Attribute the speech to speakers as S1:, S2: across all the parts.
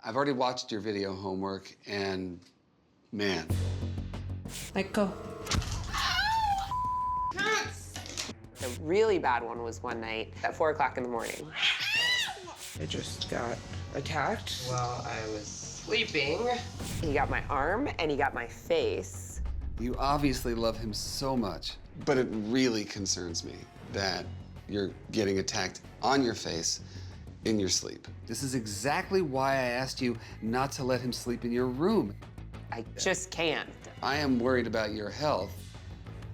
S1: I've already watched your video homework, and man.
S2: Let go.
S3: The really bad one was one night at 4 o'clock in the morning.
S4: I just got attacked while I was sleeping.
S3: He got my arm and he got my face.
S1: You obviously love him so much, but it really concerns me that you're getting attacked on your face in your sleep. This is exactly why I asked you not to let him sleep in your room.
S3: I just can't.
S1: I am worried about your health.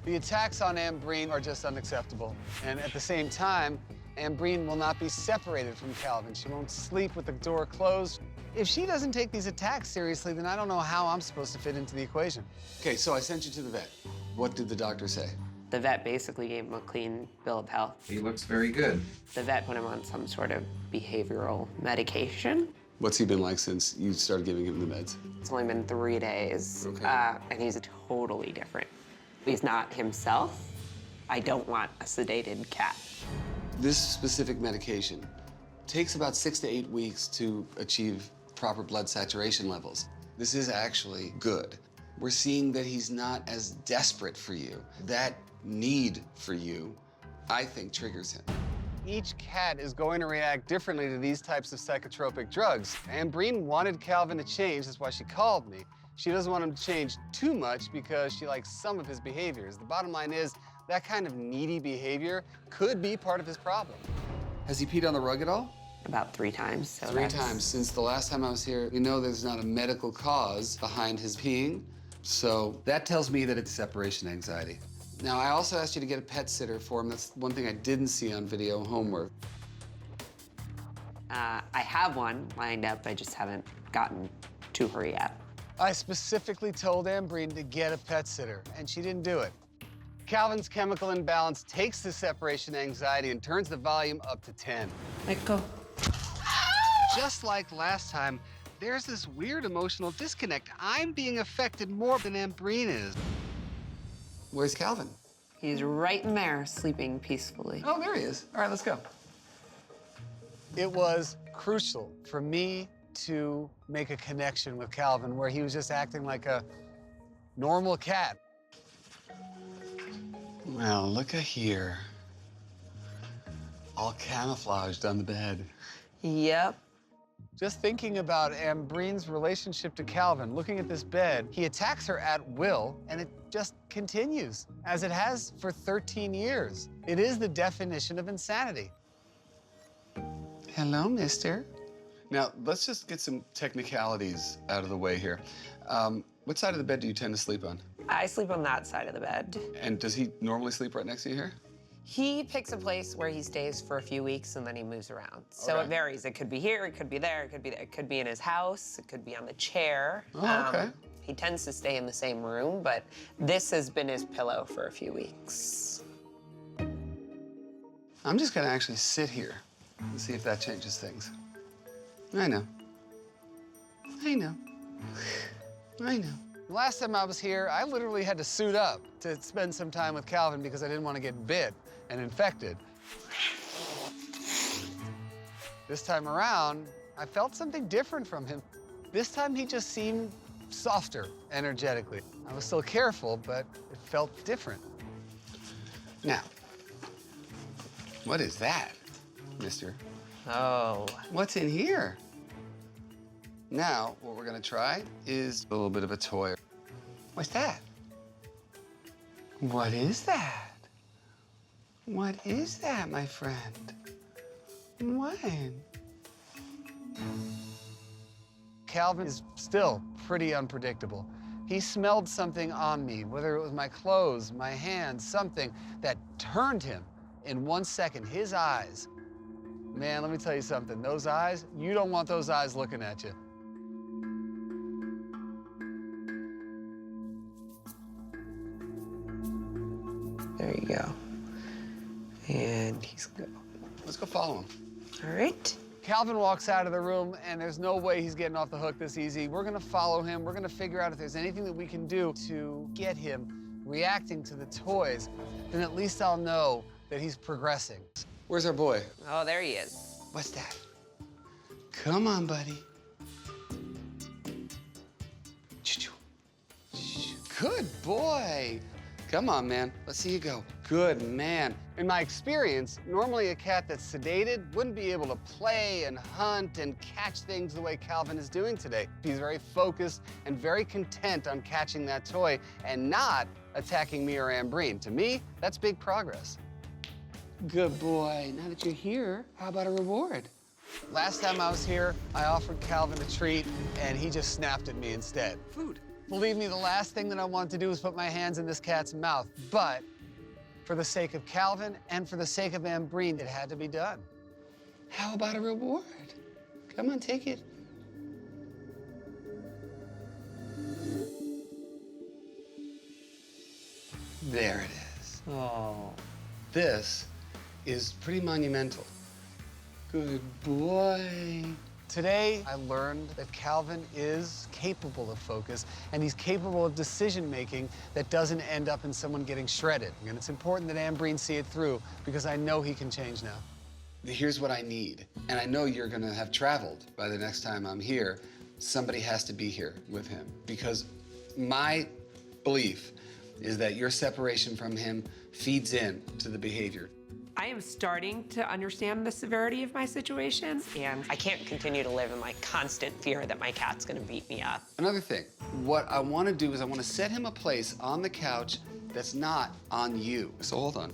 S5: The attacks on Ambreen are just unacceptable. And at the same time, Ambreen will not be separated from Calvin. She won't sleep with the door closed. If she doesn't take these attacks seriously, then I don't know how I'm supposed to fit into the equation.
S1: Okay, so I sent you to the vet. What did the doctor say?
S3: The vet basically gave him a clean bill of health.
S4: He looks very good.
S3: The vet put him on some sort of behavioral medication.
S1: What's he been like since you started giving him the meds?
S3: It's only been 3 days,
S1: Okay.
S3: and he's totally different. He's not himself. I don't want a sedated cat.
S1: This specific medication takes about 6 to 8 weeks to achieve proper blood saturation levels. This is actually good. We're seeing that he's not as desperate for you. That need for you, I think, triggers him.
S5: Each cat is going to react differently to these types of psychotropic drugs. Ambreen wanted Calvin to change, that's why she called me. She doesn't want him to change too much because she likes some of his behaviors. The bottom line is, that kind of needy behavior could be part of his problem.
S1: Has he peed on the rug at all?
S3: About 3 times. So
S1: 3
S3: that's-
S1: times since the last time I was here. We know there's not a medical cause behind his peeing, so that tells me that it's separation anxiety. Now, I also asked you to get a pet sitter for him. That's one thing I didn't see on video homework.
S3: I have one lined up. I just haven't gotten to her yet.
S5: I specifically told Ambreen to get a pet sitter, and she didn't do it. Calvin's chemical imbalance takes the separation anxiety and turns the volume up to 10.
S2: Let go.
S5: Just like last time, there's this weird emotional disconnect. I'm being affected more than Ambreen is.
S1: Where's Calvin?
S3: He's right in there, sleeping peacefully.
S1: Oh, there he is. All right, let's go.
S5: It was crucial for me to make a connection with Calvin where he was just acting like a normal cat.
S1: Well, look at here. All camouflaged on the bed.
S3: Yep.
S5: Just thinking about Ambreen's relationship to Calvin, looking at this bed, he attacks her at will, and it just continues, as it has for 13 years. It is the definition of insanity.
S1: Hello, mister. Now, let's just get some technicalities out of the way here. What side of the bed do you tend to sleep on?
S3: I sleep on that side of the bed.
S1: And does he normally sleep right next to you here?
S3: He picks a place where he stays for a few weeks and then he moves around. So
S1: Okay.
S3: it varies. It could be here, it could be there, it could be there. It could be in his house, it could be on the chair.
S1: Oh, okay.
S3: He tends to stay in the same room, but this has been his pillow for a few weeks.
S1: I'm just gonna actually sit here and see if that changes things. I know. I know. I know.
S5: Last time I was here, I literally had to suit up to spend some time with Calvin because I didn't want to get bit and infected. This time around, I felt something different from him. This time he just seemed softer energetically. I was still careful, but it felt different.
S1: Now, what is that, mister?
S3: Oh.
S1: What's in here? Now, what we're gonna try is a little bit of a toy. What's that? What is that? What is that, my friend? What?
S5: Calvin is still pretty unpredictable. He smelled something on me, whether it was my clothes, my hands, something that turned him in 1 second. His eyes. Man, let me tell you something. Those eyes, you don't want those eyes looking at you.
S3: There you go. And he's go.
S1: Let's go follow him.
S3: All right.
S5: Calvin walks out of the room, and there's no way he's getting off the hook this easy. We're gonna follow him. We're gonna figure out if there's anything that we can do to get him reacting to the toys. Then at least I'll know that he's progressing.
S1: Where's our boy?
S3: Oh, there he is.
S1: What's that? Come on, buddy. Good boy. Come on, man. Let's see you go. Good man.
S5: In my experience, normally a cat that's sedated wouldn't be able to play and hunt and catch things the way Calvin is doing today. He's very focused and very content on catching that toy and not attacking me or Ambreen. To me, that's big progress.
S1: Good boy. Now that you're here, how about a reward?
S5: Last time I was here, I offered Calvin a treat, and he just snapped at me instead.
S1: Food.
S5: Believe me, the last thing that I wanted to do was put my hands in this cat's mouth, but for the sake of Calvin and for the sake of Ambreen, it had to be done.
S1: How about a reward? Come on, take it. There it is.
S4: Oh.
S1: This is pretty monumental. Good boy.
S5: Today, I learned that Calvin is capable of focus, and he's capable of decision-making that doesn't end up in someone getting shredded. And it's important that Ambreen see it through, because I know he can change now.
S1: Here's what I need, and I know you're gonna have traveled by the next time I'm here. Somebody has to be here with him, because my belief is that your separation from him feeds in to the behavior.
S3: I am starting to understand the severity of my situation, and I can't continue to live in like constant fear that my cat's gonna beat me up.
S1: Another thing, what I wanna do is I wanna set him a place on the couch that's not on you. So hold on.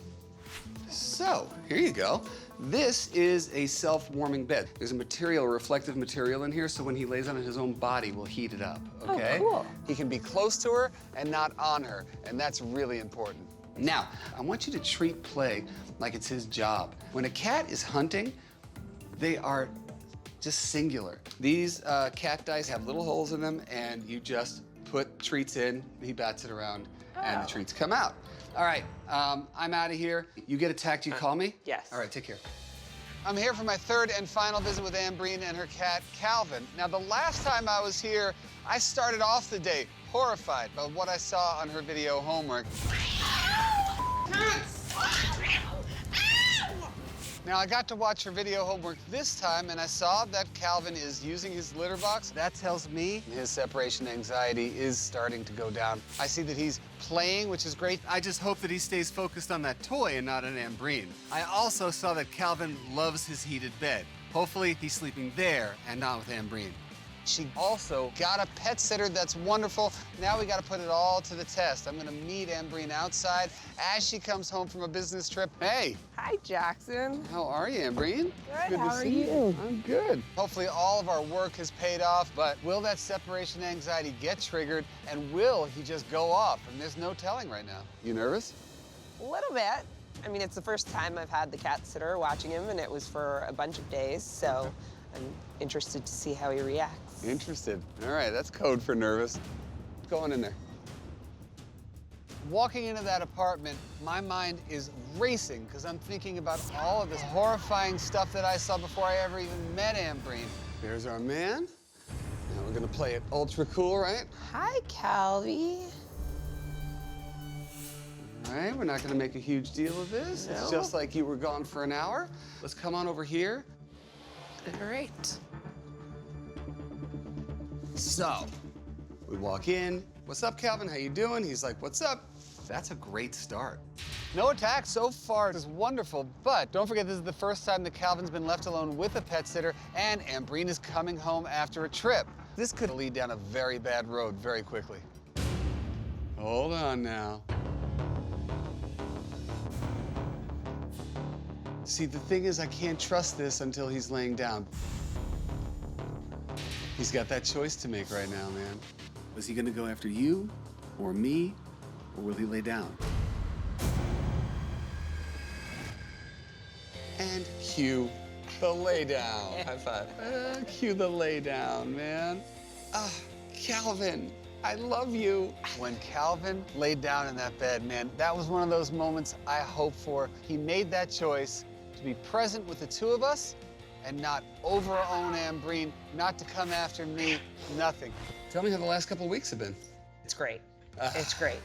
S1: So, here you go. This is a self-warming bed. There's a material, reflective material in here, so when he lays on it, his own body will heat it up, okay?
S3: Oh, cool.
S5: He can be close to her and not on her, and that's really important.
S1: Now, I want you to treat play like it's his job. When a cat is hunting, they are just singular. These cat dice have little holes in them, and you just put treats in, he bats it around, and the treats come out. All right, I'm out of here. You get attacked, you call me?
S3: Yes.
S1: All right, take care.
S5: I'm here for my third and final visit with Ambreen and her cat, Calvin. Now, the last time I was here, I started off the day horrified by what I saw on her video homework. Now, I got to watch her video homework this time, and I saw that Calvin is using his litter box. That tells me his separation anxiety is starting to go down. I see that he's playing, which is great. I just hope that he stays focused on that toy and not on Ambreen. I also saw that Calvin loves his heated bed. Hopefully, he's sleeping there and not with Ambreen. She also got a pet sitter that's wonderful. Now we got to put it all to the test. I'm going to meet Ambreen outside as she comes home from a business trip. Hey.
S4: Hi, Jackson.
S1: How are you, Ambreen?
S4: Good, how are you?
S1: I'm good.
S5: Hopefully all of our work has paid off, but will that separation anxiety get triggered, and will he just go off? And there's no telling right now. You nervous?
S4: A little bit. I mean, it's the first time I've had the cat sitter watching him, and it was for a bunch of days, so I'm interested to see how he reacts.
S5: Interested. All right, that's code for nervous. Go on in there. Walking into that apartment, my mind is racing because I'm thinking about all of this horrifying stuff that I saw before I ever even met Ambreen. There's our man. Now we're gonna play it ultra cool, right?
S4: Hi, Calvie.
S1: All right, we're not gonna make a huge deal of this. It's
S4: No.
S1: just like you were gone for an hour. Let's come on over here.
S4: All right.
S1: So, we walk in. What's up, Calvin? How you doing? He's like, what's up? That's a great start. No attacks so far. It's wonderful, but don't forget this is the first time that Calvin's been left alone with a pet sitter, and Ambreen is coming home after a trip. This could lead down a very bad road very quickly. Hold on now. See, the thing is, I can't trust this until he's laying down. He's got that choice to make right now, man. Is he gonna go after you, or me, or will he lay down? And cue the lay down.
S4: High five.
S1: Cue the lay down, man. Calvin, I love you. When Calvin laid down in that bed, man, that was one of those moments I hoped for. He made that choice to be present with the two of us and not over-own Ambreen, not to come after me, nothing. Tell me how the last couple of weeks have been.
S4: It's great. It's great.